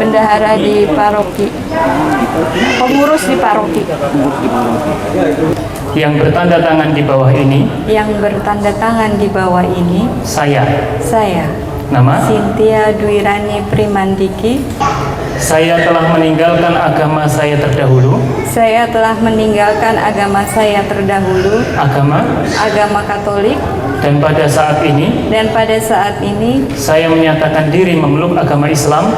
Bendahara di paroki. Pengurus di paroki. Yang bertanda tangan di bawah ini. Yang bertanda tangan di bawah ini. Saya. Nama? Cynthia Dwirani Primandiki. Saya telah meninggalkan agama saya terdahulu. Saya telah meninggalkan agama saya terdahulu. Agama Katolik. Dan pada saat ini. Saya menyatakan diri memeluk agama Islam.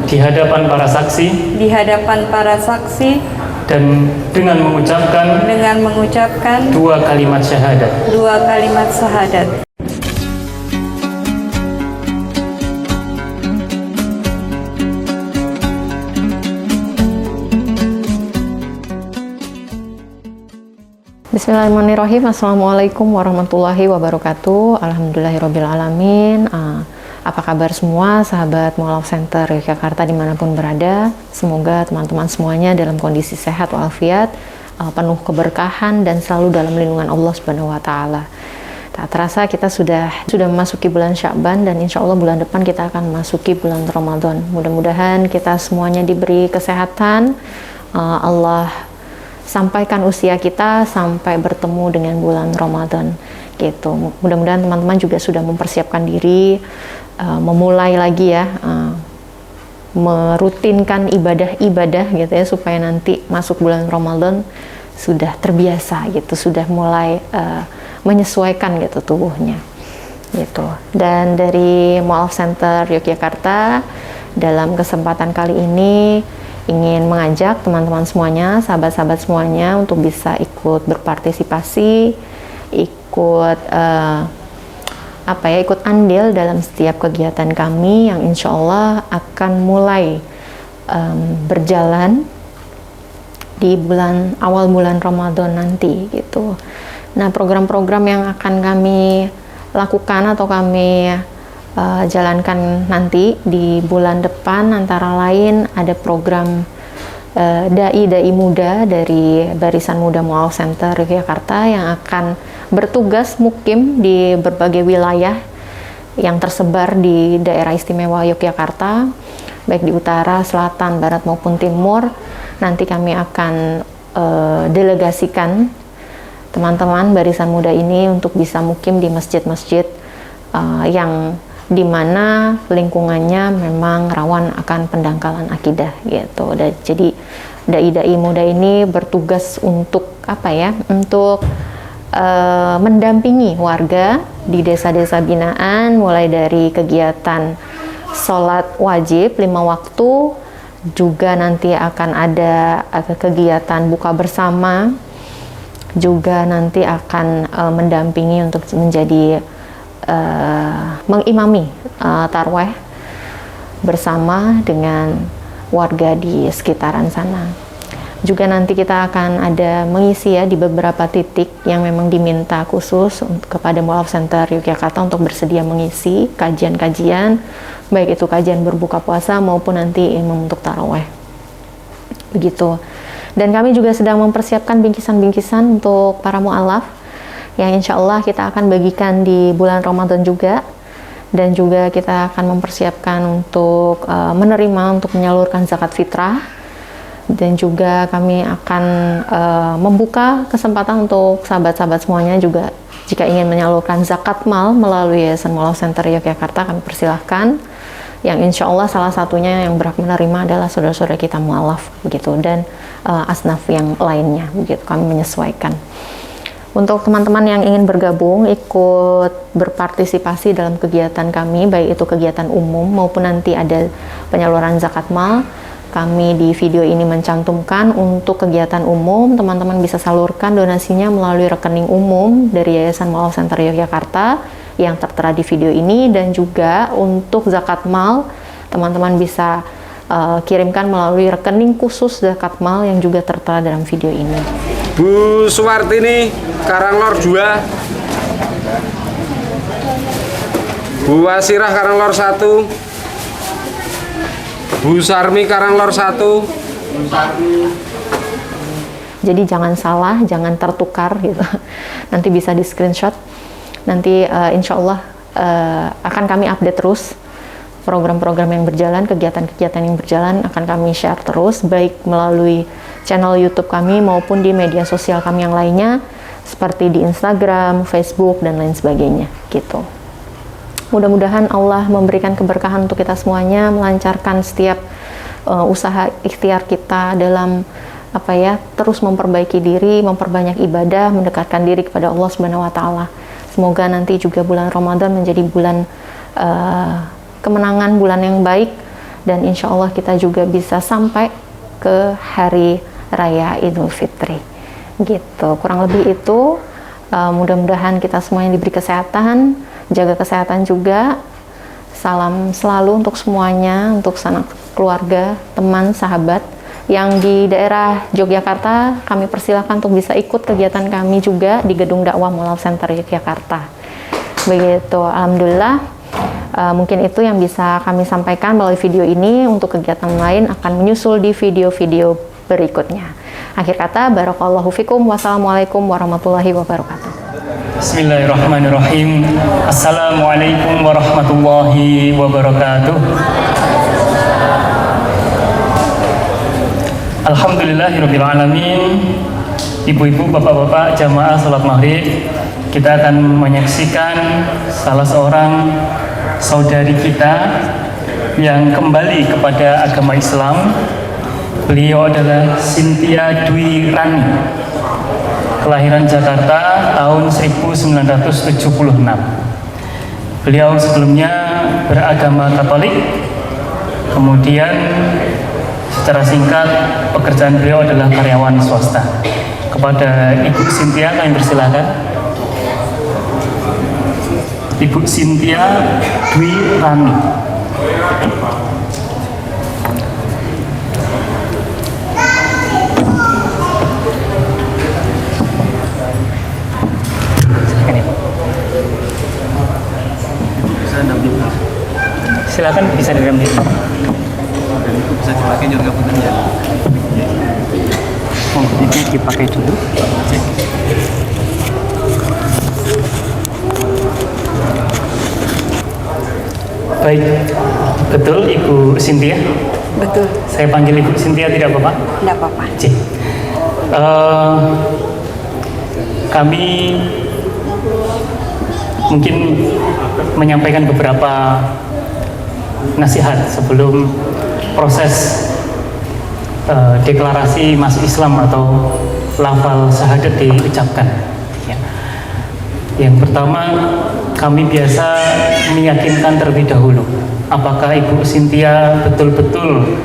Di hadapan para saksi. Dan dengan mengucapkan. Dua kalimat syahadat. Bismillahirrahmanirrahim. Assalamualaikum warahmatullahi wabarakatuh. Alhamdulillahirabbil alamin. Apa kabar semua sahabat Mu'alaf Center Yogyakarta dimanapun berada? Semoga teman-teman semuanya dalam kondisi sehat walafiat, penuh keberkahan dan selalu dalam lindungan Allah Subhanahu wa taala. Tak terasa kita sudah memasuki bulan Sya'ban dan insya Allah bulan depan kita akan memasuki bulan Ramadan. Mudah-mudahan kita semuanya diberi kesehatan, Allah sampaikan usia kita sampai bertemu dengan bulan Ramadan gitu. Mudah-mudahan teman-teman juga sudah mempersiapkan diri, memulai lagi ya, merutinkan ibadah-ibadah gitu ya, supaya nanti masuk bulan Ramadan sudah terbiasa gitu, sudah mulai menyesuaikan gitu tubuhnya gitu. Dan dari Mu'alaf Center Yogyakarta dalam kesempatan kali ini ingin mengajak teman-teman semuanya, sahabat-sahabat semuanya untuk bisa ikut berpartisipasi, ikut andil dalam setiap kegiatan kami yang insya Allah akan mulai berjalan di awal bulan Ramadan nanti gitu. Nah, program-program yang akan kami lakukan atau kami jalankan nanti di bulan depan antara lain ada program dai muda dari Barisan Muda Mu'alaf Center Yogyakarta yang akan bertugas mukim di berbagai wilayah yang tersebar di daerah istimewa Yogyakarta, baik di utara, selatan, barat maupun timur. Nanti kami akan delegasikan teman-teman Barisan Muda ini untuk bisa mukim di masjid-masjid yang di mana lingkungannya memang rawan akan pendangkalan akidah gitu. Dan jadi dai muda ini bertugas untuk untuk mendampingi warga di desa-desa binaan, mulai dari kegiatan sholat wajib 5 waktu, juga nanti akan ada kegiatan buka bersama, juga nanti akan mendampingi untuk menjadi mengimami tarweh bersama dengan warga di sekitaran sana. Juga nanti kita akan ada mengisi ya di beberapa titik yang memang diminta khusus kepada Mu'alaf Center Yogyakarta untuk bersedia mengisi kajian-kajian, baik itu kajian berbuka puasa maupun nanti imam untuk taraweh. Begitu. Dan kami juga sedang mempersiapkan bingkisan-bingkisan untuk para mu'alaf yang insya Allah kita akan bagikan di bulan Ramadan juga, dan juga kita akan mempersiapkan untuk untuk menyalurkan zakat fitrah, dan juga kami akan membuka kesempatan untuk sahabat-sahabat semuanya juga jika ingin menyalurkan zakat mal melalui Yayasan Mu'alaf Center Yogyakarta, kami persilahkan, yang insya Allah salah satunya yang berhak menerima adalah saudara-saudara kita mu'alaf begitu, dan asnaf yang lainnya begitu, kami menyesuaikan. Untuk teman-teman yang ingin bergabung, ikut berpartisipasi dalam kegiatan kami, baik itu kegiatan umum maupun nanti ada penyaluran zakat mal, kami di video ini mencantumkan untuk kegiatan umum, teman-teman bisa salurkan donasinya melalui rekening umum dari Yayasan Mu'alaf Center Yogyakarta yang tertera di video ini, dan juga untuk zakat mal, teman-teman bisa kirimkan melalui rekening khusus zakat mal yang juga tertera dalam video ini. Bu Suwartini, Karanglor 2. Bu Wasirah, Karanglor 1. Bu Sarmi, Karanglor 1. Jadi jangan salah, jangan tertukar gitu. Nanti bisa di screenshot. Nanti insya Allah akan kami update terus program-program yang berjalan, kegiatan-kegiatan yang berjalan akan kami share terus, baik melalui channel YouTube kami maupun di media sosial kami yang lainnya, seperti di Instagram, Facebook, dan lain sebagainya, gitu. Mudah-mudahan Allah memberikan keberkahan untuk kita semuanya, melancarkan setiap usaha ikhtiar kita dalam terus memperbaiki diri, memperbanyak ibadah, mendekatkan diri kepada Allah Subhanahu wa taala. Semoga nanti juga bulan Ramadan menjadi bulan kemenangan, bulan yang baik, dan insya Allah kita juga bisa sampai ke hari raya Idul Fitri, gitu. Kurang lebih itu. Mudah-mudahan kita semuanya diberi kesehatan, jaga kesehatan juga. Salam selalu untuk semuanya, untuk sanak keluarga, teman, sahabat yang di daerah Yogyakarta. Kami persilahkan untuk bisa ikut kegiatan kami juga di Gedung Dakwah Moral Center Yogyakarta. Begitu, alhamdulillah. Mungkin itu yang bisa kami sampaikan melalui video ini. Untuk kegiatan lain akan menyusul di video-video berikutnya. Akhir kata, barakallahu fikum. Wassalamualaikum warahmatullahi wabarakatuh. Bismillahirrahmanirrahim. Assalamualaikum warahmatullahi wabarakatuh. Alhamdulillahirrahmanirrahim. Ibu-ibu, bapak-bapak, jamaah salat maghrib, kita akan menyaksikan salah seorang saudari kita yang kembali kepada agama Islam. Beliau adalah Cynthia Dwi Rani, kelahiran Jakarta tahun 1976. Beliau sebelumnya beragama Katolik, kemudian secara singkat pekerjaan beliau adalah karyawan swasta. Kepada Ibu Cynthia kami persilakan. Ibu Cynthia Dwi Rani. Silakan bisa diam di. Bisa dipakai juga punten ya. Ini dipakai dulu. Baik, betul Ibu Cynthia? Betul. Saya panggil Ibu Cynthia tidak apa-apa? Tidak apa-apa. Kami mungkin menyampaikan beberapa nasihat sebelum proses deklarasi masuk Islam atau lafal syahadat diucapkan. Ya. Yang pertama, kami biasa meyakinkan terlebih dahulu apakah Ibu Cynthia betul-betul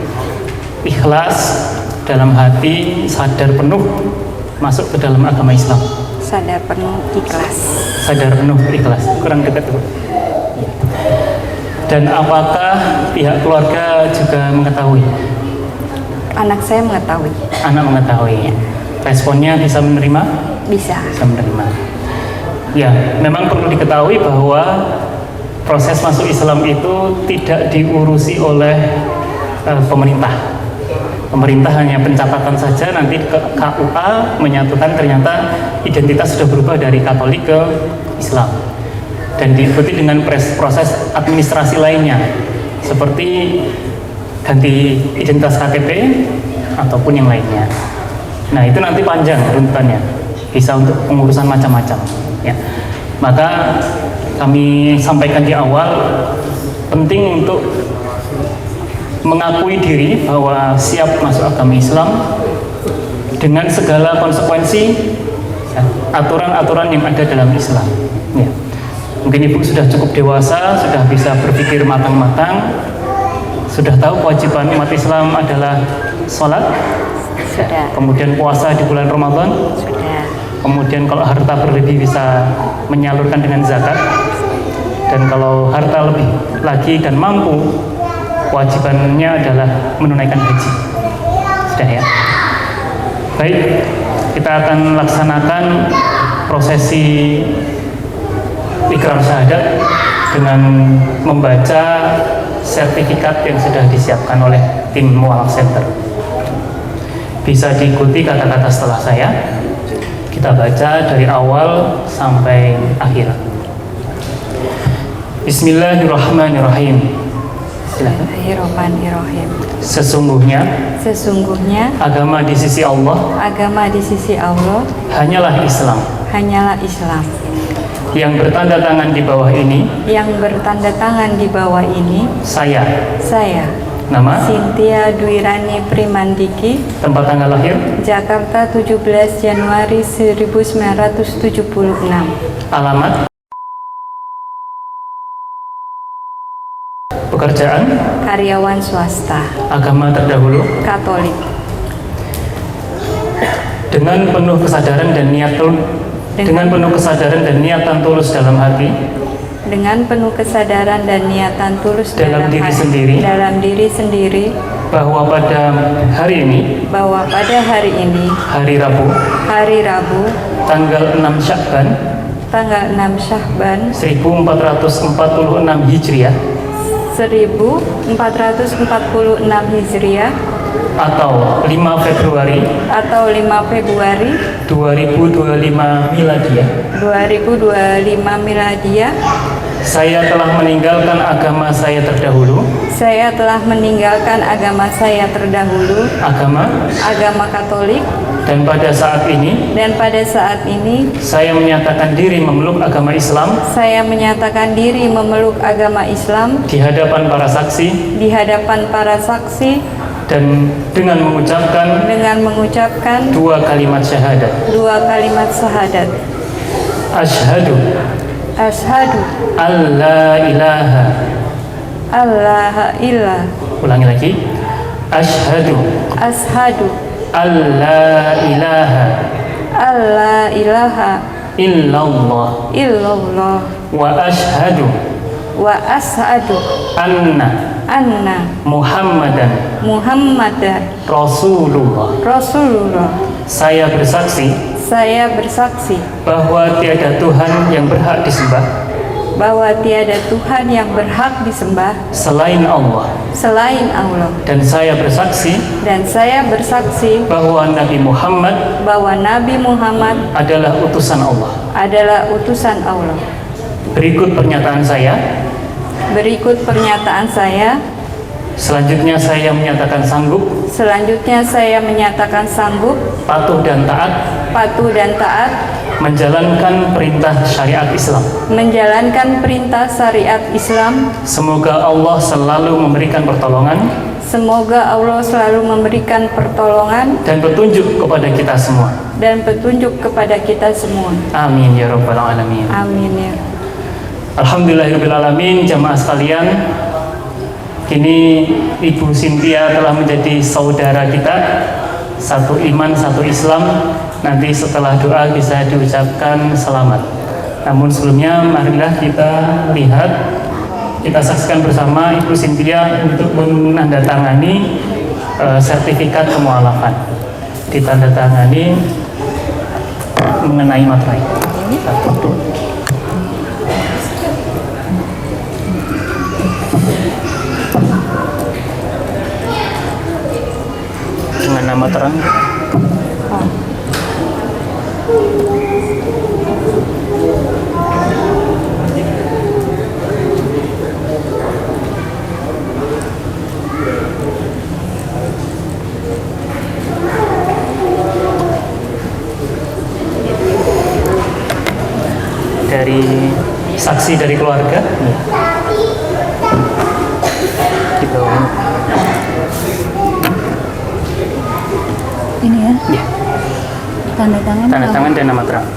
ikhlas dalam hati, sadar penuh masuk ke dalam agama Islam. Sadar penuh ikhlas. Sadar penuh ikhlas. Kurang dekat tuh. Dan apakah pihak keluarga juga mengetahui? Anak saya mengetahui. Anak mengetahui. Responnya bisa menerima? Bisa. Bisa menerima. Ya, memang perlu diketahui bahwa proses masuk Islam itu tidak diurusi oleh pemerintah. Pemerintah hanya pencatatan saja, nanti ke KUA menyatukan ternyata identitas sudah berubah dari Katolik ke Islam. Dan diikuti dengan proses administrasi lainnya, seperti ganti identitas KTP ataupun yang lainnya. Nah, itu nanti panjang runtutannya, bisa untuk pengurusan macam-macam. Ya. Maka kami sampaikan di awal, penting untuk mengakui diri bahwa siap masuk agama Islam dengan segala konsekuensi ya, aturan-aturan yang ada dalam Islam. Ya. Mungkin Ibu sudah cukup dewasa, sudah bisa berpikir matang-matang, sudah tahu kewajiban umat Islam adalah sholat, Sudah. kemudian puasa di bulan Ramadan, Sudah. kemudian kalau harta berlebih bisa menyalurkan dengan zakat, dan kalau harta lebih lagi dan mampu, kewajibannya adalah menunaikan haji. Sudah ya? Baik, kita akan laksanakan prosesi ikrar syahadat dengan membaca sertifikat yang sudah disiapkan oleh tim Mualaf Center. Bisa diikuti kata-kata setelah saya. Kita baca dari awal sampai akhir. Bismillahirrahmanirrahim. Silakan. Bismillahirrahmanirrahim. Sesungguhnya Agama di sisi Allah hanyalah Islam. Islam. Yang bertanda tangan di bawah ini saya. Nama, Cynthia Dwirani Primandiki, tempat tanggal lahir, Jakarta 17 Januari 1976. alamat, pekerjaan, Karyawan swasta, agama terdahulu. Katolik. Dengan penuh kesadaran dan niatan tulus dalam hati, Dengan penuh kesadaran dan niatan tulus Dalam diri sendiri, bahwa pada hari ini, hari Rabu, tanggal 6 Syakban 1446 Hijriah 1446 Hijriah atau 5 Februari 2025 Miladiah, saya telah meninggalkan agama saya terdahulu, agama Katolik, dan pada saat ini saya menyatakan diri memeluk agama Islam di hadapan para saksi dan dengan mengucapkan dua kalimat syahadat. Asyhadu alla ilaha ulangi lagi. Asyhadu alla ilaha illallah wa asyhadu anna Muhammadan Rasulullah. Saya bersaksi bahwa tiada Tuhan yang berhak disembah selain Allah. Dan saya bersaksi bahwa Nabi Muhammad adalah utusan Allah. Berikut pernyataan saya. Selanjutnya saya menyatakan sanggup patuh dan taat menjalankan perintah syariat Islam. Semoga Allah selalu memberikan pertolongan dan petunjuk kepada kita semua. Amin ya rabbal alamin. Alhamdulillahirabbil alamin. Jamaah sekalian, kini Ibu Cynthia telah menjadi saudara kita, satu iman, satu Islam. Nanti setelah doa bisa diucapkan selamat. Namun sebelumnya marilah kita saksikan bersama Ibu Cynthia untuk menandatangani sertifikat kemualafan. Ditandatangani mengenai materai. Dengan nama terang. Dari saksi dari keluarga. Gitu. Ini ya? Ya. Tanda tangan dan nama terang.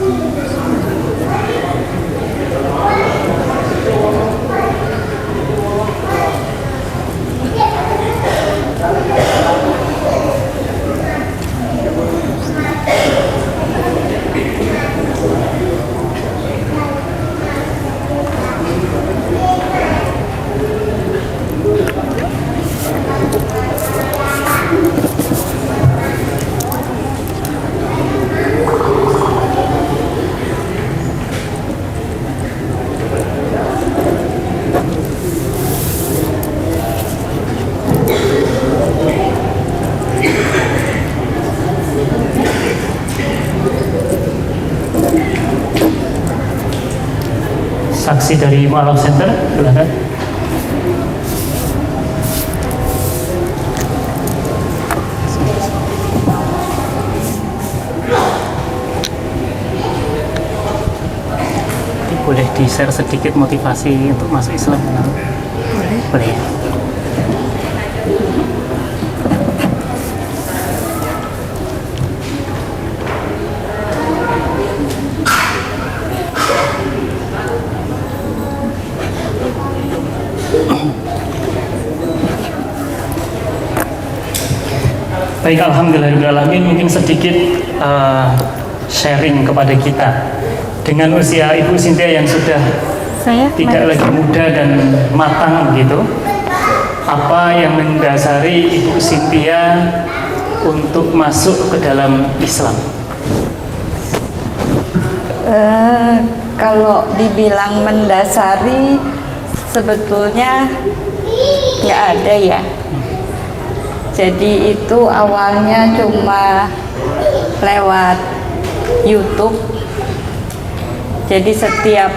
saksi dari Mu'alaf Center, silakan. Boleh di-share sedikit motivasi untuk masuk Islam? Boleh. Boleh. Baik, alhamdulillahirrahmanirrahim. Mungkin sedikit sharing kepada kita. Dengan usia Ibu Cynthia yang sudah tidak lagi muda dan matang begitu, apa yang mendasari Ibu Cynthia untuk masuk ke dalam Islam? Kalau dibilang mendasari, sebetulnya nggak ada ya. Jadi itu awalnya cuma lewat YouTube. Jadi setiap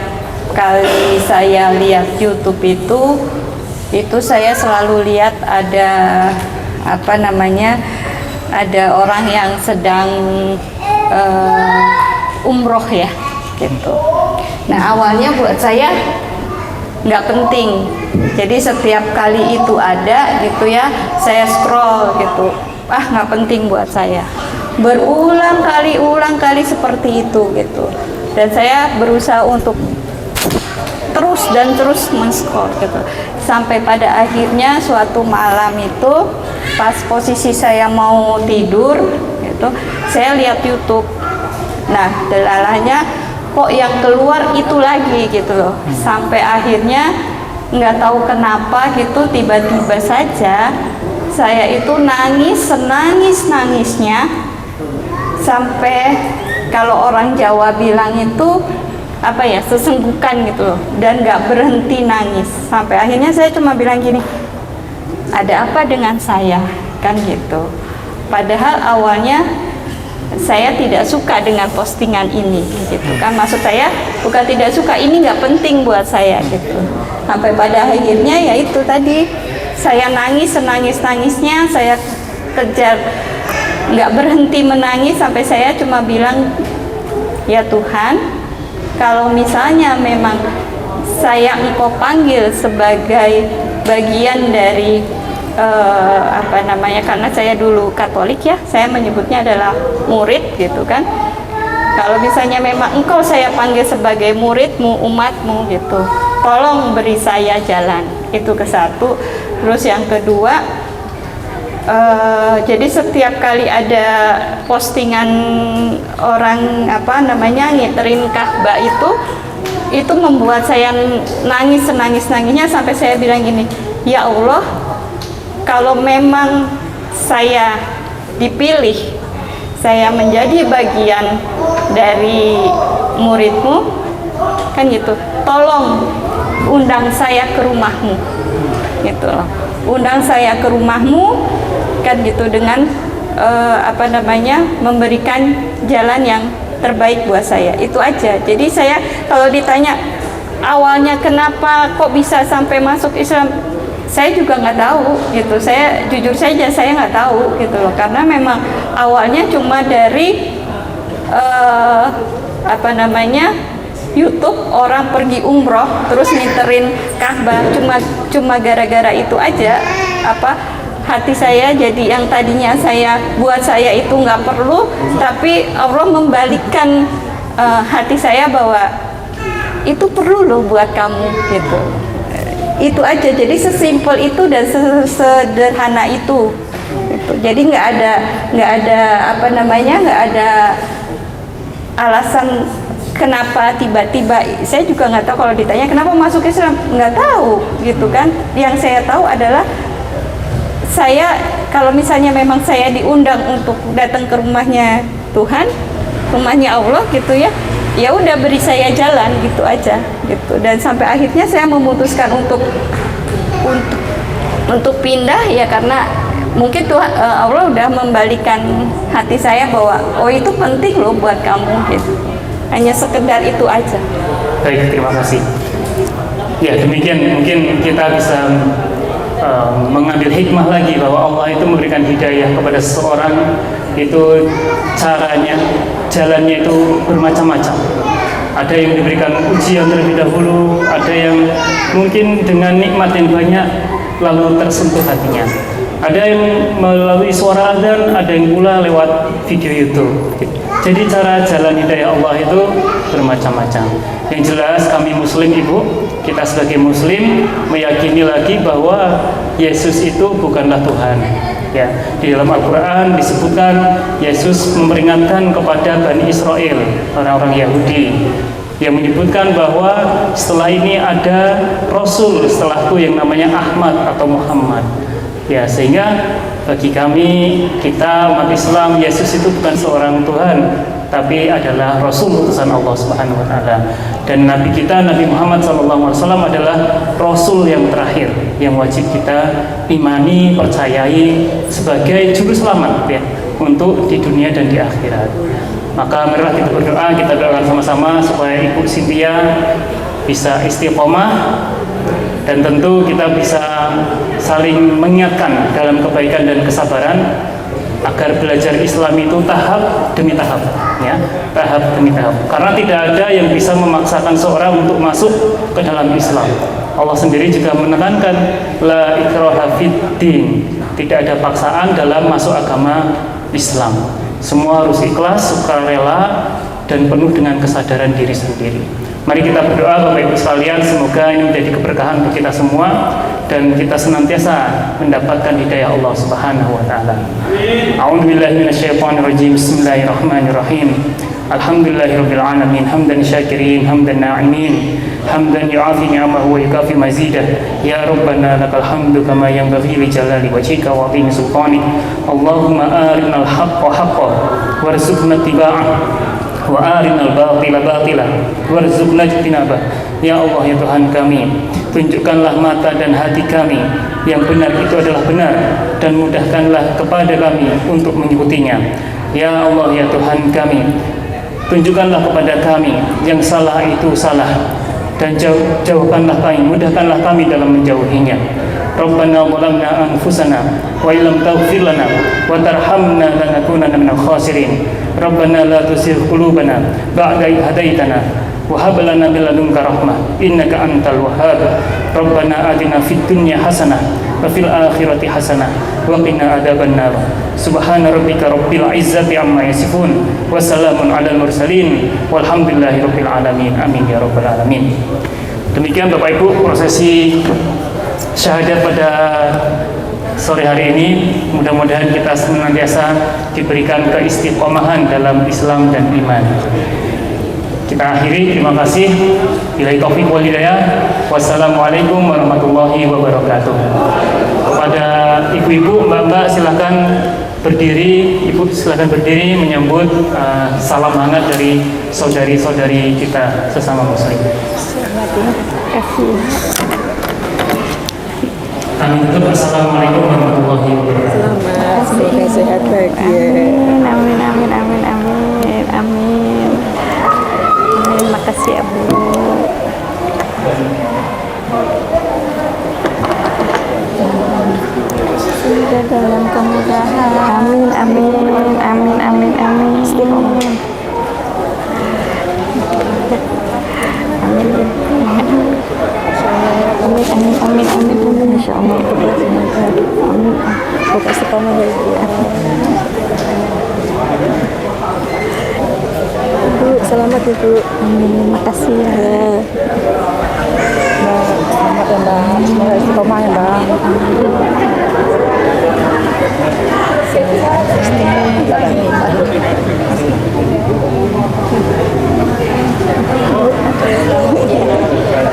kali saya lihat YouTube itu saya selalu lihat ada ada orang yang sedang umroh ya, gitu. Nah awalnya buat saya nggak penting. Jadi setiap kali itu ada gitu ya, saya scroll gitu. Nggak penting buat saya. Berulang kali seperti itu gitu. Dan saya berusaha untuk terus men-scroll gitu. Sampai pada akhirnya suatu malam itu pas posisi saya mau tidur gitu, saya lihat YouTube. Nah, delalahnya kok yang keluar itu lagi gitu loh. Sampai akhirnya nggak tahu kenapa gitu, tiba-tiba saja saya itu nangisnya sampai kalau orang Jawa bilang itu sesenggukan gitu loh, dan nggak berhenti nangis. Sampai akhirnya saya cuma bilang gini, ada apa dengan saya, kan gitu. Padahal awalnya saya tidak suka dengan postingan ini gitu kan, maksud saya bukan tidak suka, ini nggak penting buat saya gitu. Sampai pada akhirnya ya itu tadi, saya nangisnya saya kejar, nggak berhenti menangis sampai saya cuma bilang, ya Tuhan, kalau misalnya memang Engkau panggil sebagai bagian dari karena saya dulu Katolik ya, saya menyebutnya adalah murid gitu kan. Kalau misalnya memang Engkau saya panggil sebagai muridmu, umatmu gitu, tolong beri saya jalan. Itu ke satu. Terus yang kedua, jadi setiap kali ada postingan orang ngiterin Ka'bah itu membuat saya nangisnya sampai saya bilang gini, ya Allah, kalau memang saya dipilih, saya menjadi bagian dari muridmu, kan gitu, tolong undang saya ke rumahmu, gitu loh. Undang saya ke rumahmu, kan gitu, dengan memberikan jalan yang terbaik buat saya. Itu aja. Jadi saya kalau ditanya awalnya kenapa kok bisa sampai masuk Islam, saya juga nggak tahu gitu. Saya jujur saja saya nggak tahu gitu loh, karena memang awalnya cuma dari YouTube, orang pergi umroh terus ngiterin Ka'bah, cuma gara-gara itu aja hati saya jadi yang tadinya buat saya itu nggak perlu, tapi Allah membalikkan hati saya bahwa itu perlu loh buat kamu gitu. Itu aja, jadi sesimpel itu dan sesederhana itu gitu. Jadi nggak ada alasan kenapa tiba-tiba. Saya juga nggak tahu kalau ditanya kenapa masuk Islam, nggak tahu gitu kan. Yang saya tahu adalah saya kalau misalnya memang saya diundang untuk datang ke rumahnya Tuhan, rumahnya Allah gitu ya, ya udah beri saya jalan gitu aja gitu. Dan sampai akhirnya saya memutuskan untuk pindah ya, karena mungkin Tuhan Allah udah membalikan hati saya bahwa oh itu penting loh buat kamu gitu. Hanya sekedar itu aja. Baik, terima kasih. Ya demikian, mungkin kita bisa mengambil hikmah lagi bahwa Allah itu memberikan hidayah kepada seseorang itu caranya, jalannya itu bermacam-macam. Ada yang diberikan ujian terlebih dahulu, ada yang mungkin dengan nikmat yang banyak lalu tersentuh hatinya. Ada yang melalui suara azan, ada yang pula lewat video YouTube. Jadi cara jalan hidayah Allah itu bermacam-macam. Yang jelas kami Muslim Ibu, kita sebagai Muslim meyakini lagi bahwa Yesus itu bukanlah Tuhan. Ya, di dalam Al-Quran disebutkan Yesus memperingatkan kepada Bani Israel, orang-orang Yahudi, yang menyebutkan bahwa setelah ini ada Rasul setelahku yang namanya Ahmad atau Muhammad. Ya, sehingga bagi kami, kita umat Islam, Yesus itu bukan seorang Tuhan, tapi adalah Rasul utusan Allah Subhanahu wa taala. Dan Nabi kita, Nabi Muhammad SAW adalah Rasul yang terakhir yang wajib kita imani, percayai sebagai juru selamat ya, untuk di dunia dan di akhirat. Maka marilah kita berdoa, kita doakan sama-sama supaya Ibu Cynthia bisa istiqomah, dan tentu kita bisa saling mengingatkan dalam kebaikan dan kesabaran agar belajar Islam itu tahap demi tahap, ya, tahap demi tahap. Karena tidak ada yang bisa memaksakan seorang untuk masuk ke dalam Islam. Allah sendiri juga menekankan la ikraha fid din, tidak ada paksaan dalam masuk agama Islam. Semua harus ikhlas, sukarela, dan penuh dengan kesadaran diri sendiri. Mari kita berdoa Bapak Ibu sekalian, semoga ini menjadi keberkahan untuk kita semua dan kita senantiasa mendapatkan hidayah Allah Subhanahu wa taala. A'udzubillahi minasyaitonirrajim. Bismillahirrahmanirrahim. Alhamdulillahirabbil alamin, hamdan syakirin, hamdan na'imin, hamdan yu'afi ni'amahu wa yukafi mazidah. Ya Rabbana lakal hamdu kama yanbaghi li jalali wajhika wa 'azimi sultanik. Allahumma arinal haqqa haqqan warzuqna ittiba'ah wa arinal batila batila warzuqna ijtinabah. Ya Allah, ya Tuhan kami, tunjukkanlah mata dan hati kami yang benar itu adalah benar, dan mudahkanlah kepada kami untuk mengikutinya. Ya Allah, ya Tuhan kami, tunjukkanlah kepada kami yang salah itu salah, dan jauhkanlah kami, mudahkanlah kami dalam menjauhinya. Rabbana zalamna anfusana wa illam taghfir lana wa tarhamna lanakunanna minal khasirin. Rabbana la tuzigh qulubana ba'da idh hadaitana wa hab lana min ladunka rahmah innaka antal wahhab. Rabbana atina fid dunya hasanah wa fil akhirati hasanah wa qina adzabannar. Subhana rabbika rabbil izzati amma yasifun wa salamun alal mursalin walhamdulillahi rabbil alamin. Amin ya rabbal alamin. Demikian Bapak Ibu prosesi syahadat pada sore hari ini. Mudah-mudahan kita senantiasa diberikan keistiqomahan dalam Islam dan iman. Kita akhiri, terima kasih. Billahi taufiq wal hidayah. Wassalamualaikum warahmatullahi wabarakatuh. Kepada ibu-ibu, mbak-mbak silakan berdiri. Ibu silakan berdiri menyambut salam hangat dari saudari-saudari kita sesama muslim. Kami tutup. Assalamualaikum warahmatullahi wabarakatuh. Selamat, sehat bahagia. Amin, amin, amin, amin, amin. Amin, makasih ya Bu. Semoga dalam kemudahan. Amin, amin, amin, amin, amin. Amin. Amin, amin, amin, amin, amin, insya Allah. Amin. Semoga istiqomah ya Ibu. Ibu, selamat Ibu. Amin, makasih ya. Selamat ya Mbak. Semoga istiqomah ya Mbak.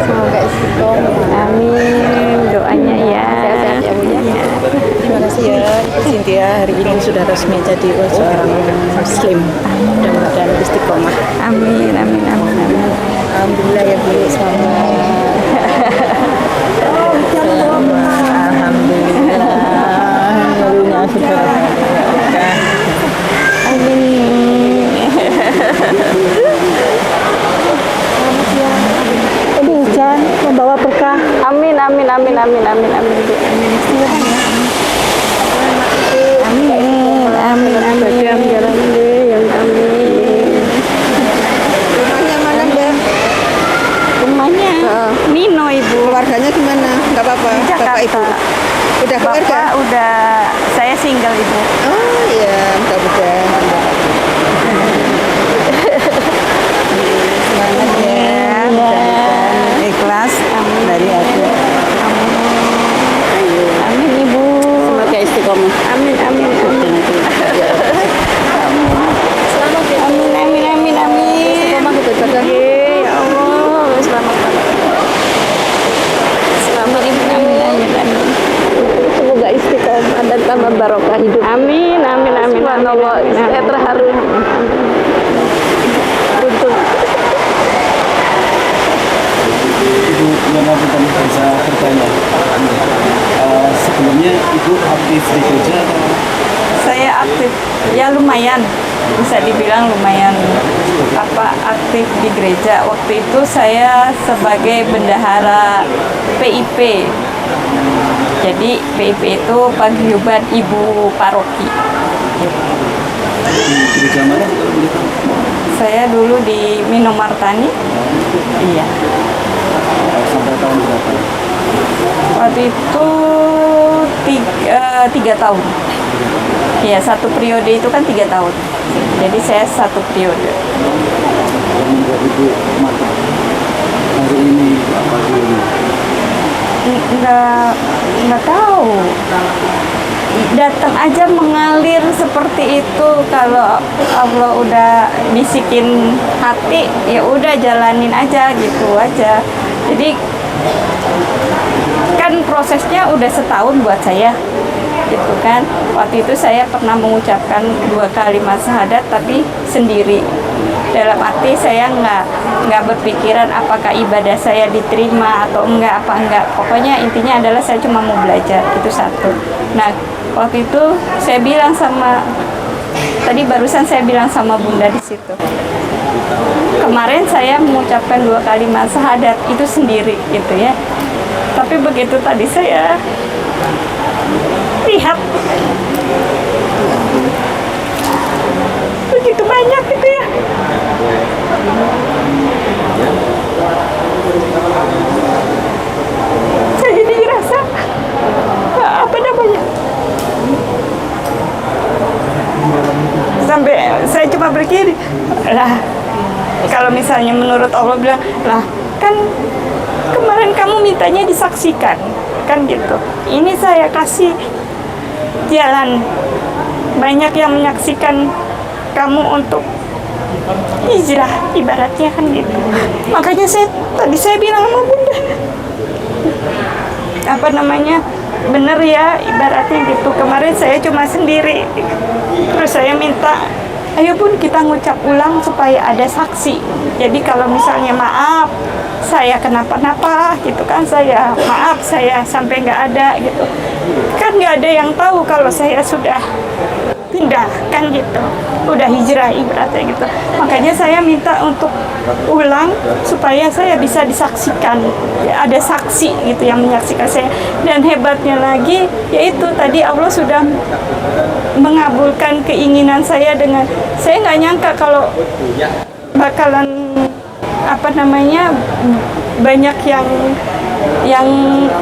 Semoga istiqomah. Amin, doanya ya. Sehat-sehat ya Bu ya. Terima kasih ya Ibu Cynthia, hari ini sudah resmi jadi seorang muslim. Mudah-mudahan istiqomah. Amin, amin, amin, amin. Alhamdulillah ya Bu, selamat. Alhamdulillah. Nurunya sudah. Amin. Ini hujan membawa berkah. amin, amin, amin, Bu. Amin, silakan ya. Amin, amin, amin. Yang amin. Rumahnya mana, Mbak? Rumahnya Nino, Ibu. Keluarganya gimana? Nggak apa-apa. Di Bapak Ibu. Jakarta. Udah keluarga? Bapak udah, saya single, Ibu. Oh iya, mudah-mudahan. Semangat ya. Mudah-mudahan ikhlas dari hati. Amin, Ibu. Semoga istiqomah. Amin, amin, amin. Amin, amin, amin, amin. Istiqomah betul-betul. Ya Allah, selamat malam. Selamat, Ibu. Amin, amin, amin. Semoga istiqomah dan tambah barokah hidup. Amin, amin, amin. Subhanallah, saya terharu. Untuk Ibu Nona Bintang bisa bertanya. Sebelumnya Ibu aktif di gereja atau Saya aktif, ya lumayan, bisa dibilang lumayan aktif di gereja. Waktu itu saya sebagai bendahara PIP. Jadi PIP itu paguyuban ibu paroki. di gereja mana Bu, kalau boleh tahu? Saya dulu di Minomartani. Iya. Sampai tahun berapa? Waktu itu 3 tahun. Iya, satu periode itu kan 3 tahun. Jadi saya satu periode. Yang membuat Ibu mati hari ini apa dulu? Nggak tahu. Datang aja mengalir seperti itu. Kalau Allah udah bisikin hati, ya udah jalanin aja gitu aja. Jadi kan prosesnya udah setahun buat saya, gitu kan. Waktu itu saya pernah mengucapkan 2 kalimat syahadat tapi sendiri. Dalam arti saya nggak berpikiran apakah ibadah saya diterima atau enggak, pokoknya intinya adalah saya cuma mau belajar, itu satu. Nah, waktu itu saya bilang barusan saya bilang sama Bunda di situ, kemarin saya mengucapkan 2 kalimat syahadat itu sendiri gitu ya, tapi begitu tadi saya lihat begitu banyak gitu ya, saya jadi ngerasa apa namanya, sampai saya cuma berpikir lah, kalau misalnya menurut Allah bilang lah, kan kemarin kamu mintanya disaksikan kan gitu, ini saya kasih jalan, banyak yang menyaksikan kamu untuk hijrah ibaratnya kan gitu. Makanya tadi saya bilang sama Bunda, apa namanya, bener ya ibaratnya gitu, kemarin saya cuma sendiri, terus saya minta ayo Bun kita ngucap ulang supaya ada saksi. Jadi kalau misalnya maaf saya kenapa-napa gitu kan, saya maaf saya sampai nggak ada gitu kan, nggak ada yang tahu kalau saya sudah pindah kan gitu, udah hijrah ibaratnya gitu. Makanya saya minta untuk ulang supaya saya bisa disaksikan, ya, ada saksi gitu yang menyaksikan saya. Dan hebatnya lagi yaitu tadi Allah sudah mengabulkan keinginan saya dengan, saya nggak nyangka kalau bakalan apa namanya banyak yang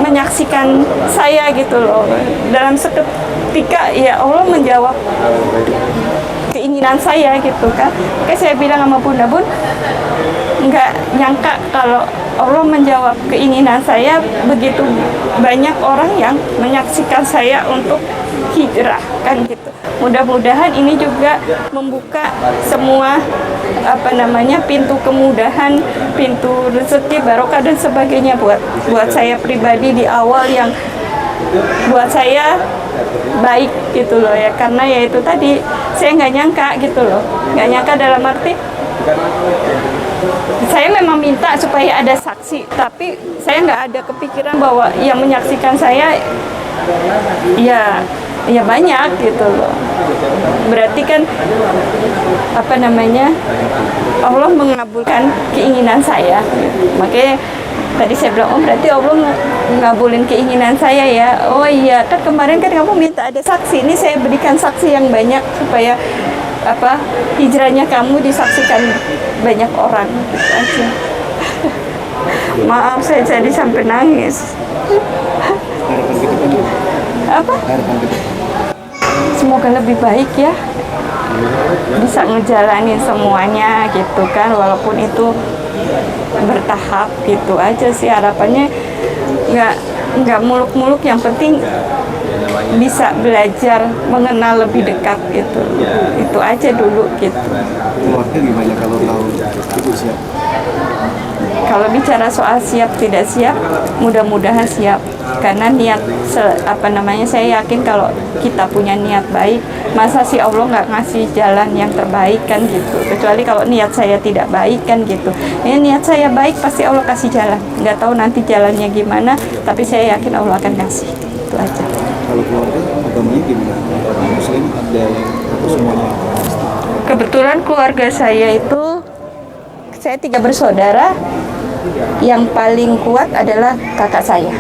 menyaksikan saya gitu loh. Dalam seketika ya Allah menjawab keinginan saya gitu kan. Kayak saya bilang sama Bunda, Bun, nggak nyangka kalau Allah menjawab keinginan saya, begitu banyak orang yang menyaksikan saya untuk hijrah kan gitu. Mudah-mudahan ini juga membuka semua apa namanya pintu kemudahan, pintu rezeki, barokah dan sebagainya buat saya pribadi di awal, yang buat saya baik gitu loh ya, karena ya itu tadi saya nggak nyangka gitu loh, nggak nyangka dalam arti saya memang minta supaya ada saksi, tapi saya nggak ada kepikiran bahwa yang menyaksikan saya ya banyak gitu loh. Berarti kan apa namanya Allah mengabulkan keinginan saya. Makanya Tadi saya bilang, oh berarti Allah ngabulin keinginan saya ya. Oh iya, kan kemarin kan kamu minta ada saksi. Ini saya berikan saksi yang banyak supaya hijrahnya kamu disaksikan banyak orang, gitu aja. Maaf, saya jadi sampai nangis. Harapan kita kan Apa? harapan kita. Semoga lebih baik ya, bisa ngejalanin semuanya gitu kan, walaupun itu bertahap gitu aja sih harapannya. Nggak muluk-muluk, yang penting bisa belajar mengenal lebih dekat gitu. Itu aja dulu gitu. Keluarga gimana kalau tahu itu siap? Kalau bicara soal siap tidak siap, mudah-mudahan siap. Karena niat, saya yakin kalau kita punya niat baik, masa sih Allah nggak ngasih jalan yang terbaik kan gitu. Kecuali kalau niat saya tidak baik kan gitu. Ini niat saya baik, pasti Allah kasih jalan. Nggak tahu nanti jalannya gimana, tapi saya yakin Allah akan kasih. Itu aja. Kalau keluarga agamanya gimana? Muslim ada atau semuanya? Kebetulan keluarga saya 3 bersaudara. Yang paling kuat adalah kakak saya.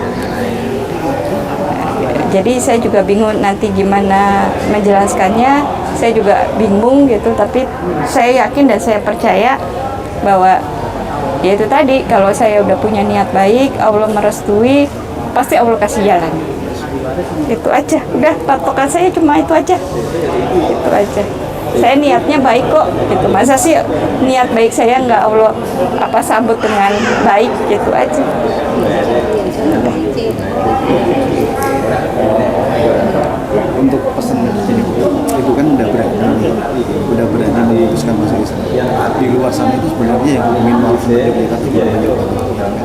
Jadi saya juga bingung nanti gimana menjelaskannya. Saya juga bingung gitu, tapi saya yakin dan saya percaya bahwa ya itu tadi, kalau saya udah punya niat baik, Allah merestui, pasti Allah kasih jalan. Itu aja. Udah, patokan saya cuma itu aja. Itu aja. Saya niatnya baik kok gitu, masa sih niat baik saya nggak Allah sambut dengan baik, gitu aja. Untuk pesan ini, ibu kan udah berani memutuskan masuk Islam. Di luar sana itu sebenarnya yang ingin maaf kita tuh banyak banget.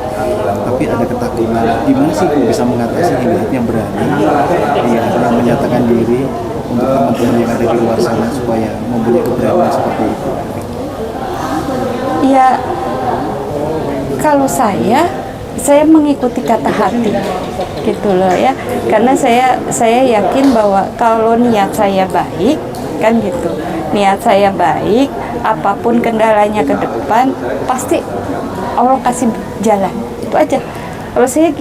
Tapi ada ketakutan. Gimana sih ibu bisa mengatasi yang berani, yang menyatakan diri untuk teman-teman yang ada di luar sana supaya mempunyai keberanian seperti itu? Ya, kalau saya mengikuti kata hati gitu loh ya, karena saya yakin bahwa kalau niat saya baik kan gitu, niat saya baik, apapun kendalanya ke depan pasti Allah kasih jalan. Itu aja. Kalau saya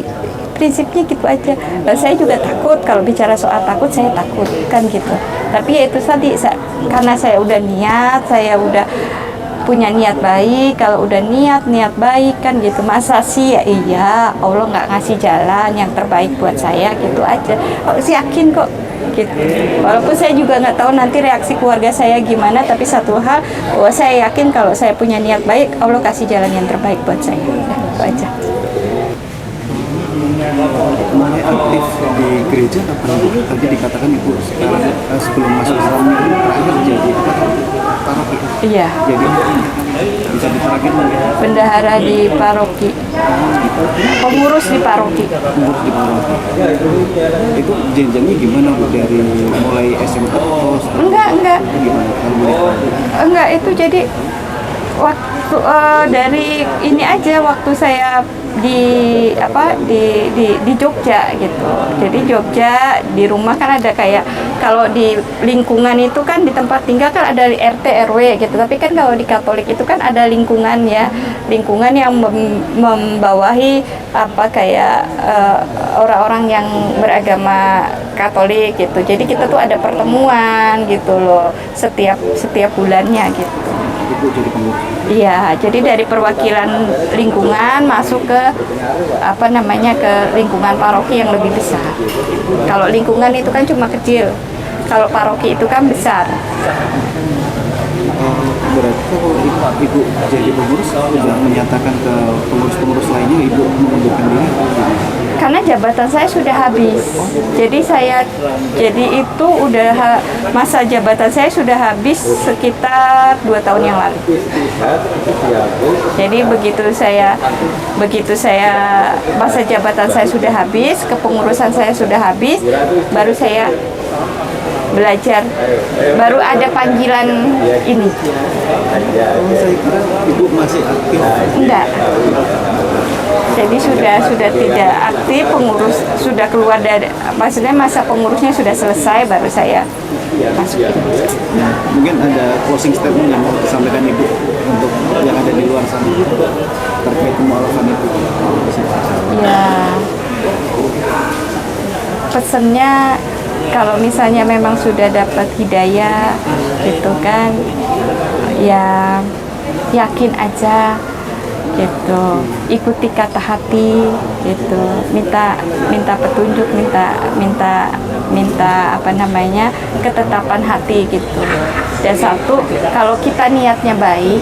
prinsipnya gitu aja. Dan saya juga takut, kalau bicara soal takut, saya takut kan gitu. Tapi ya itu tadi, karena saya udah niat, saya udah punya niat baik. Kalau udah niat baik kan gitu, masa sih ya iya Allah nggak ngasih jalan yang terbaik buat saya, gitu aja. Saya yakin kok gitu. Walaupun saya juga nggak tahu nanti reaksi keluarga saya gimana, tapi satu hal, bahwa saya yakin kalau saya punya niat baik, Allah kasih jalan yang terbaik buat saya. Itu aja. Mulai aktif di gereja kapan ibu? Tadi dikatakan ibu sebelum masuk Islam itu terakhir jadi parok itu. Iya. Jadi bisa diterakin mungkin Bendahara di paroki, pengurus di paroki. pengurus di paroki. Itu jenjangnya gimana bu, dari mulai SMA atau Enggak. gimana? Kalau boleh tahu. Enggak, itu jadi waktu dari ini aja, waktu saya di Jogja gitu. Jadi Jogja di rumah kan ada kayak, kalau di lingkungan itu kan di tempat tinggal kan ada RT RW gitu. Tapi kan kalau di Katolik itu kan ada lingkungan ya, lingkungan yang membawahi kayak orang-orang yang beragama Katolik gitu. Jadi kita tuh ada pertemuan gitu loh setiap bulannya gitu. Ibu jadi pengurus. Iya, jadi dari perwakilan lingkungan masuk ke ke lingkungan paroki yang lebih besar. Kalau lingkungan itu kan cuma kecil, kalau paroki itu kan besar. Berarti kalau ibu jadi pengurus sudah menyatakan ke pengurus-pengurus lainnya ibu mengundurkan diri? Karena jabatan saya sudah habis, jadi itu udah masa jabatan saya sudah habis sekitar 2 tahun yang lalu. Jadi begitu saya masa jabatan saya sudah habis, kepengurusan saya sudah habis, baru saya belajar, baru ada panggilan ini. Saya kira ibu masih aktif. Enggak. Jadi sudah tidak aktif, pengurus sudah keluar dari, maksudnya masa pengurusnya sudah selesai, baru saya masukin. Nah, mungkin ada closing statement yang mau disampaikan Ibu untuk yang ada di luar sana terkait kemualafan itu. Ya, pesennya kalau misalnya memang sudah dapat hidayah gitu kan, ya yakin aja gitu, ikuti kata hati gitu, minta petunjuk, minta apa namanya, ketetapan hati gitu. Dan satu, kalau kita niatnya baik,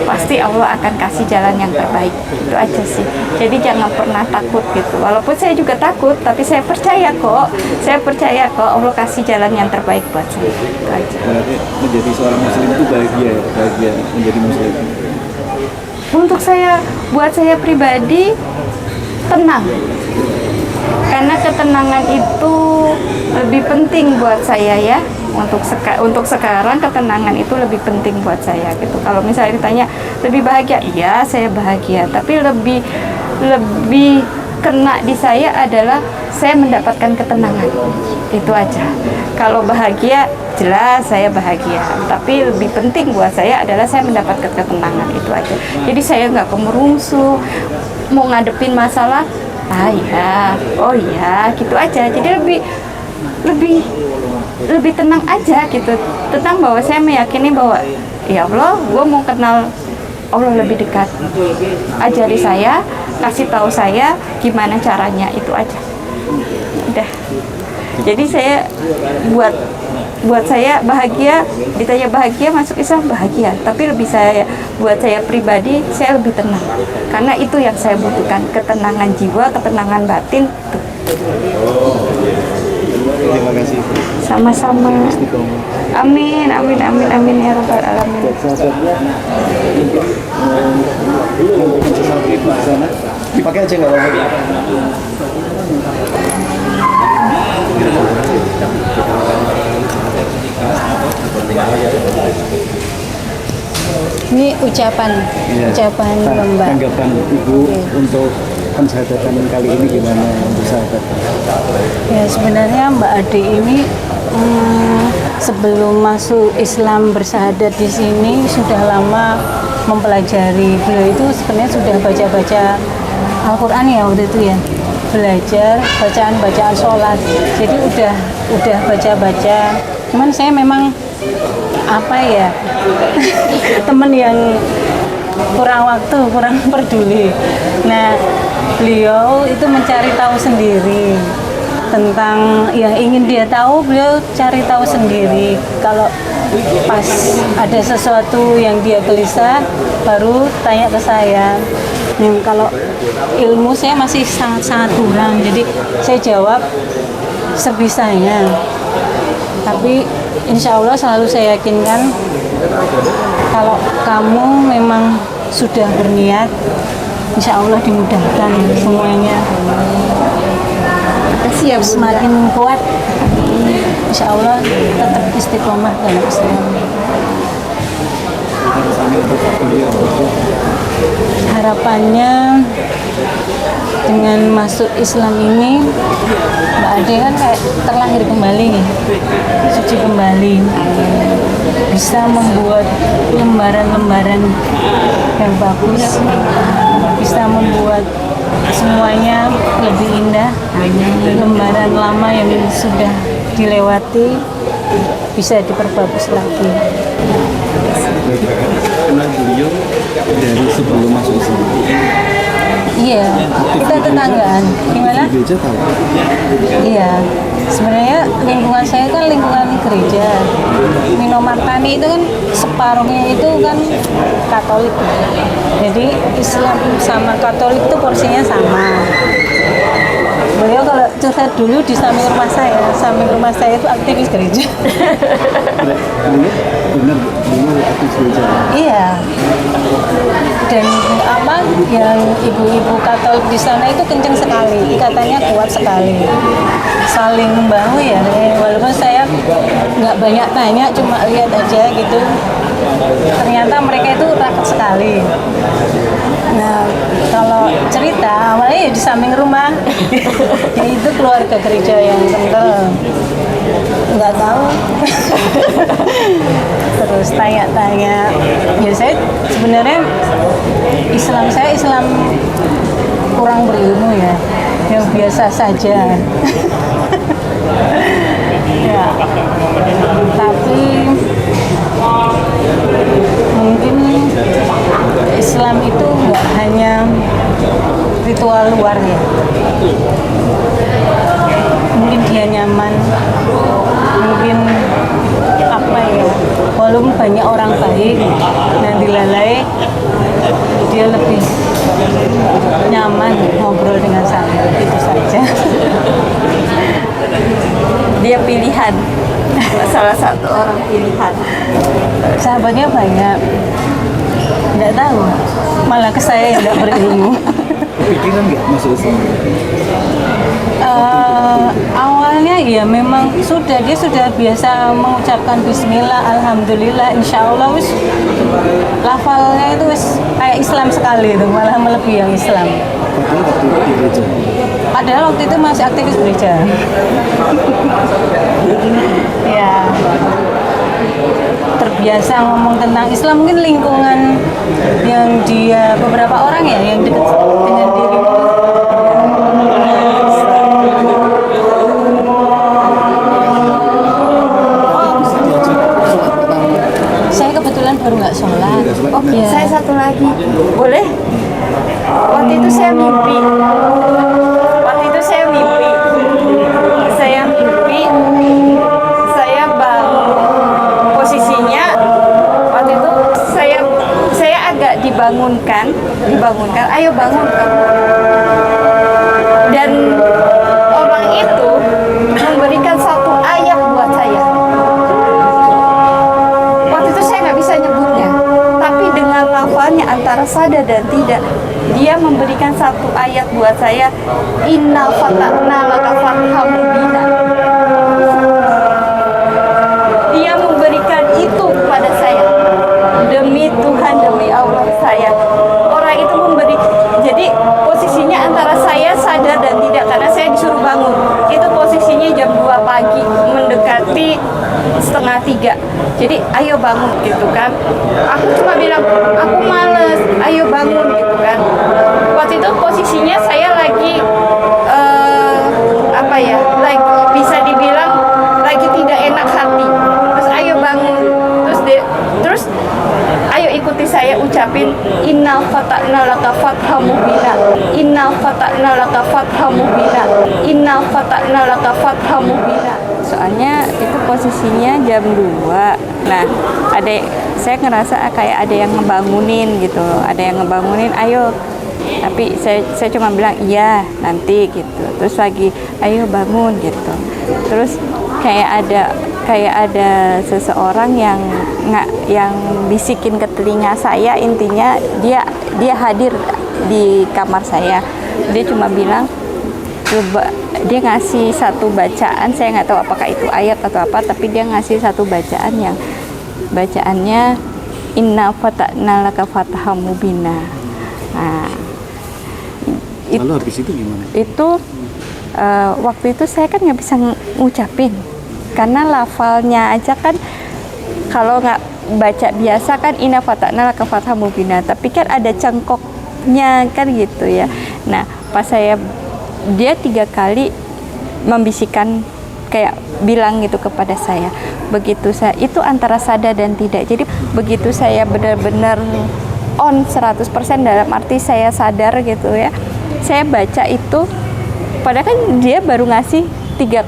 pasti Allah akan kasih jalan yang terbaik. Itu aja sih. Jadi jangan pernah takut gitu. Walaupun saya juga takut, tapi saya percaya kok Allah kasih jalan yang terbaik buat saya. Itu aja. Berarti menjadi seorang muslim itu bahagia menjadi muslim. Untuk buat saya pribadi, tenang. Karena ketenangan itu lebih penting buat saya ya. Untuk sekarang ketenangan itu lebih penting buat saya gitu. Kalau misalnya ditanya lebih bahagia, iya saya bahagia. Tapi lebih kena di saya adalah saya mendapatkan ketenangan. Itu aja. Kalau bahagia, jelas saya bahagia. Tapi lebih penting buat saya adalah saya mendapatkan ketenangan. Itu aja. Jadi saya nggak kemerungsung, mau ngadepin masalah, oh iya, gitu aja. Jadi lebih tenang aja gitu. Tenang bahwa saya meyakini bahwa ya Allah, gue mau kenal Allah lebih dekat. Ajari saya, kasih tahu saya gimana caranya, itu aja. Udah. Jadi saya buat saya bahagia, ditanya bahagia masuk Islam bahagia, tapi buat saya pribadi saya lebih tenang. Karena itu yang saya butuhkan, ketenangan jiwa, ketenangan batin. Terima kasih. Sama-sama. Amin ya rabbal alamin. Sesuatu Ibu di sana dipakai aja nggak apa-apa. Ini ucapan Mbak. Tanggapan Ibu untuk pensyahadatan kali ini gimana untuk sahabat? Ya sebenarnya Mbak Ade ini sebelum masuk Islam bersahadat di sini sudah lama mempelajari. Beliau itu sebenarnya sudah baca-baca Al-Quran ya waktu itu ya, belajar bacaan sholat. Jadi udah baca-baca. Cuman saya memang teman yang kurang waktu, kurang peduli. Nah, beliau itu mencari tahu sendiri tentang yang ingin dia tahu, beliau cari tahu sendiri. Kalau pas ada sesuatu yang dia gelisah, baru tanya ke saya. Nah, kalau ilmu saya masih sangat kurang, jadi saya jawab sebisanya. Tapi insya Allah selalu saya yakinkan, kalau kamu memang sudah berniat, insya Allah dimudahkan semuanya. Siap, semakin kuat, insya Allah tetap istiqomah dalam Islam. Harapannya dengan masuk Islam ini, Mbak Ade kan kayak terlahir kembali nih, suci kembali, bisa membuat lembaran-lembaran yang bagus, bisa membuat semuanya lebih indah. Lembaran lama yang sudah dilewati bisa diperbagus lagi. Kenal beliau dari sebelum masuk Islam. Iya, kita tetanggaan. Gimana? Gereja tahu. Iya, sebenarnya lingkungan saya kan lingkungan gereja. Minomartani itu kan separuhnya itu kan Katolik. Jadi Islam sama Katolik itu porsinya sama. Beliau kalau curhat dulu di samping rumah saya itu aktivis gereja. Benar, dulu aktivis gereja. Iya. Dan yang ibu-ibu Katolik di sana itu kenceng sekali, ikatannya kuat sekali, saling membahu ya. Walaupun saya nggak banyak tanya, cuma lihat aja gitu. Ternyata mereka itu rapat sekali. Nah, kalau cerita awalnya ya di samping rumah, itu keluarga gereja yang kental. nggak tahu. Terus tanya-tanya, ya saya sebenarnya saya Islam kurang berilmu ya, yang biasa saja. Ya, tapi mungkin Islam itu nggak hanya ritual luarnya, mungkin dia nyaman, mungkin apa ya, walaupun banyak orang baik dan dilalai, dia lebih nyaman ngobrol dengan saya, itu saja. Dia pilihan, salah satu orang pilihan. Sahabatnya banyak, nggak tahu, malah ke saya yang nggak berilmu. Pikiran nggak masuk Islam? Awalnya ya memang dia sudah biasa mengucapkan Bismillah, Alhamdulillah, Insya Allah, wis lafalnya itu wis kayak Islam sekali itu, malah melebihi yang Islam. Padahal waktu itu di gereja. Padahal waktu itu masih aktivis gereja. Ya, terbiasa ngomong tentang Islam, mungkin lingkungan yang dia beberapa orang ya yang dekat dengan diri. Saya kebetulan baru nggak sholat. Oke, saya satu lagi, boleh? Waktu itu saya mimpi. Saya bangun. Posisinya waktu itu saya agak dibangunkan. Ayo bangun kamu. Dan orang itu memberikan satu ayat buat saya. Waktu itu saya nggak bisa nyebutnya, tapi dengan lafalnya antara sadar dan tidak, dia memberikan satu ayat buat saya, Inna fatahna laka fatham mubina. Dia memberikan itu kepada saya. Demi Tuhan, demi Allah saya. Orang itu memberi, jadi posisinya antara saya sadar dan tidak, karena saya disuruh bangun. Itu posisinya jam 2 pagi, mendekati 2:30. Jadi ayo bangun gitu kan. Aku cuma bilang, aku males, ayo bangun gitu kan. Waktu itu posisinya saya lagi bisa dibilang lagi tidak enak hati. Terus ayo bangun, terus ayo ikuti saya ucapin, Inna fatahna laka fatham mubina. Inna fatahna laka fatham mubina. Inna fatahna laka fatham mubina. Soalnya itu posisinya jam 2. Nah, saya ngerasa kayak ada yang ngebangunin gitu. Ada yang ngebangunin, ayo. Tapi saya cuma bilang iya nanti gitu. Terus lagi ayo bangun gitu. Terus kayak ada seseorang yang bisikin ke telinga saya, intinya dia hadir di kamar saya. Dia cuma bilang, coba, dia ngasih satu bacaan, saya nggak tahu apakah itu ayat atau apa, tapi dia ngasih satu bacaan yang bacaannya Inna fatahna laka fatham mubina. Nah, lalu habis itu gimana? Itu waktu itu saya kan nggak bisa ngucapin karena lafalnya aja kan, kalau nggak baca biasa kan Inna fatahna laka fatham mubina, tapi kan ada cengkoknya kan gitu ya. Nah, pas dia 3 kali membisikkan, kayak bilang gitu kepada saya. Begitu saya, itu antara sadar dan tidak. Jadi begitu saya benar-benar on 100% dalam arti saya sadar gitu ya, saya baca itu, padahal kan dia baru ngasih 3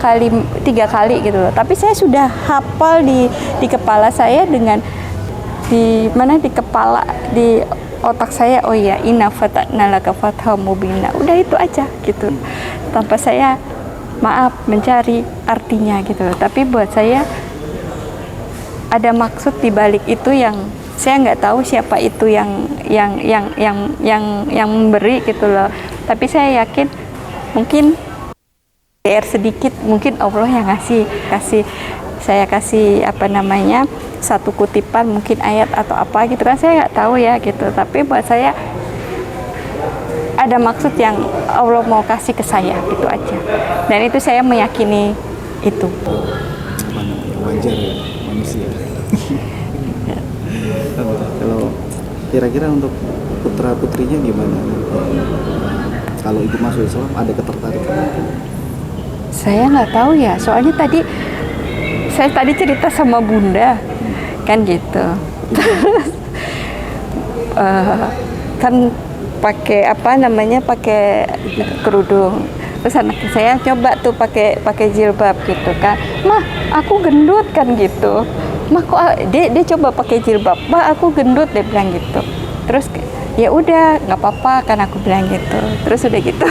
kali gitu loh. Tapi saya sudah hafal di kepala saya, dengan di kepala, di otak saya, oh ya, Inna fatahna laka fatham mubina. Udah itu aja gitu. Tanpa saya mencari artinya gitu loh. Tapi buat saya ada maksud di balik itu yang saya nggak tahu siapa itu yang memberi gitu loh. Tapi saya yakin mungkin sedikit, mungkin Allah yang saya kasih satu kutipan, mungkin ayat atau apa gitu kan, saya nggak tahu ya gitu. Tapi buat saya ada maksud yang Allah mau kasih ke saya, gitu aja. Dan itu saya meyakini itu. apa namanya, wajar ya manusia. Kalau kira-kira untuk putra putrinya gimana? Kalau ibu masuk Islam ada ketertarikan? Saya nggak tahu ya, soalnya saya tadi cerita sama Bunda kan gitu. Kan pakai pakai kerudung. Terus anak saya coba tuh pakai jilbab gitu kan. Mah, aku gendut kan gitu. Mah kok dia coba pakai jilbab. Mah, aku gendut, dia bilang gitu. Terus ya udah nggak apa-apa kan aku bilang gitu. Terus udah gitu.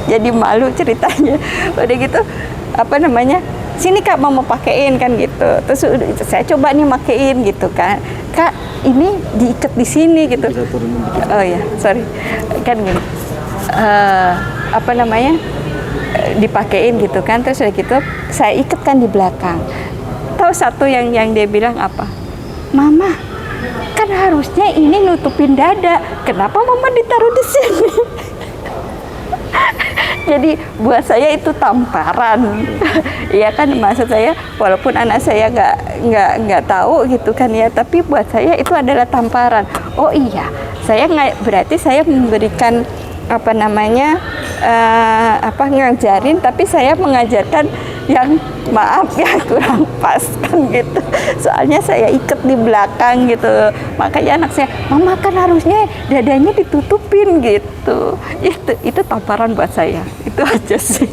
Jadi malu ceritanya. Udah gitu sini Kak mau pakein kan gitu. Terus saya coba nih makein gitu kan. Kak, ini diikat di sini gitu. Oh ya, sorry. Kan gini. Dipakein gitu kan. Terus udah gitu saya ikat kan di belakang. Tahu satu yang dia bilang apa? Mama, kan harusnya ini nutupin dada. Kenapa Mama ditaruh di sini? Jadi buat saya itu tamparan. Iya kan, maksud saya walaupun anak saya nggak tahu gitu kan ya, tapi buat saya itu adalah tamparan. Oh iya, berarti saya memberikan ngajarin, tapi saya mengajarkan yang maaf ya kurang pas kan gitu. Soalnya saya ikat di belakang gitu. Makanya anak saya, Mama kan harusnya dadanya ditutupin gitu. Itu tamparan buat saya. Itu aja sih.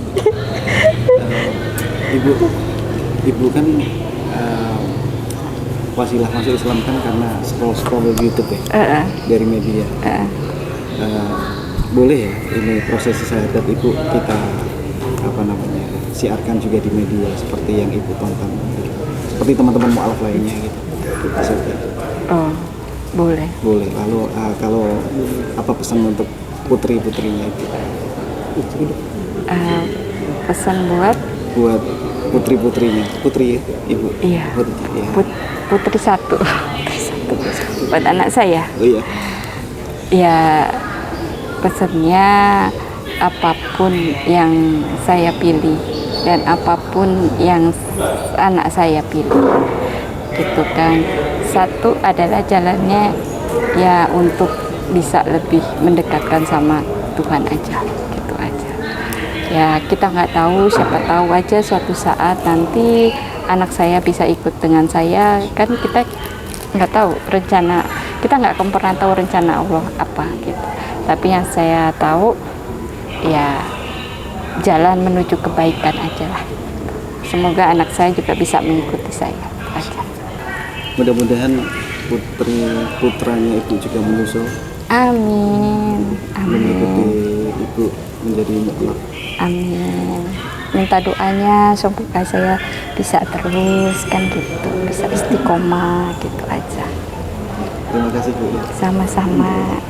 Ibu kan wasilah masuk Islam kan karena scroll YouTube ya, dari media. Boleh ya ini proses syahadat ibu kita siarkan juga di media seperti yang ibu tonton, seperti teman-teman mu'alaf lainnya gitu. Oh, boleh. Lalu kalau apa pesan untuk putri-putrinya itu? Pesan buat putri-putrinya, putri ibu. Iya. Putri satu. Buat anak saya. Oh iya. Ya, pesannya apapun yang saya pilih dan apapun yang anak saya pilih gitu kan, satu adalah jalannya ya untuk bisa lebih mendekatkan sama Tuhan aja, gitu aja ya. Kita nggak tahu, siapa tahu aja suatu saat nanti anak saya bisa ikut dengan saya kan. Kita nggak tahu rencana, kita nggak akan pernah tahu rencana Allah apa gitu. Tapi yang saya tahu ya jalan menuju kebaikan aja lah. Semoga anak saya juga bisa mengikuti saya aja. Mudah-mudahan putranya ibu juga menyusul. Amin. Mengikuti ibu menjadi mu'alaf. Amin. Minta doanya semoga saya bisa terus kan gitu, bisa istiqomah gitu aja. Terima kasih Bu. Sama-sama.